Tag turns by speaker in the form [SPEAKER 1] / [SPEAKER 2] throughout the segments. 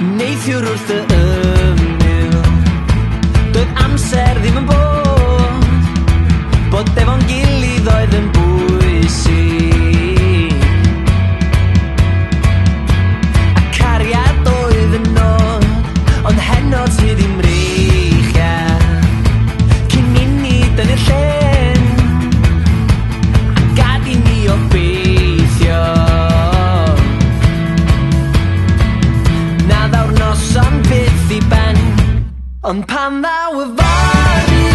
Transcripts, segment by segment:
[SPEAKER 1] Neithiwr wrth y ymyl. Doedd amser ddim yn bod efo'n gilydd oedd yn bwysig. A cariad oedd yn nod, ond heno ti ddim reichia. Cyn i ni dynnu'r llyn, a gad i ni obeithio. Na ddaw'r noson byth i ben, ond pan ddaw y fory,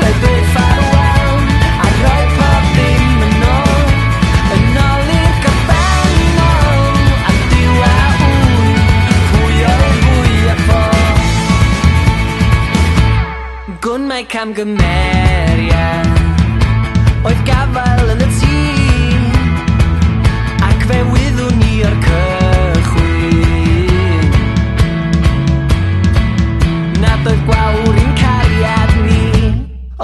[SPEAKER 1] rhaid dweud ffarwel, a rhoi pob dim yn ôl i'r gorffennol, a diwa pwy oedd fwy a ffo. Gwn mae camgymeriad oedd gafael yn y tŷ, ac fe wyddwn ni o'r cychwyn. Nad oedd gwawr i'n cariad ni,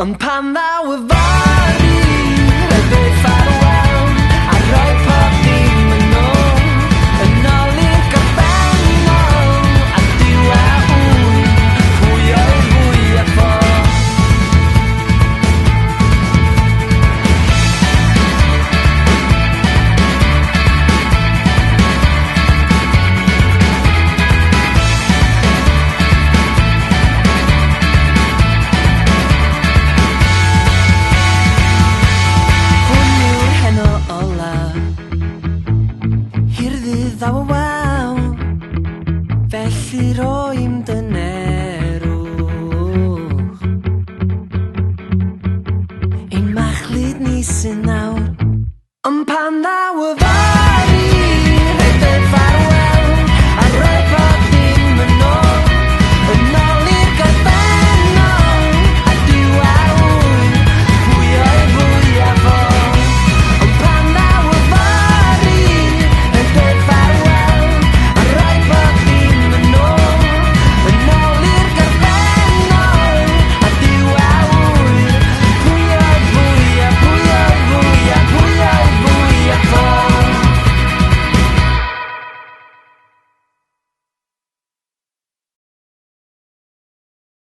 [SPEAKER 1] ond pan ddaw y fory, rhaid dweud ffarwel, a rhoi pob dim yn ôl i'r gorffennol, a diwa pwy oedd fwy a ffo. Ddaw y waw, felly roi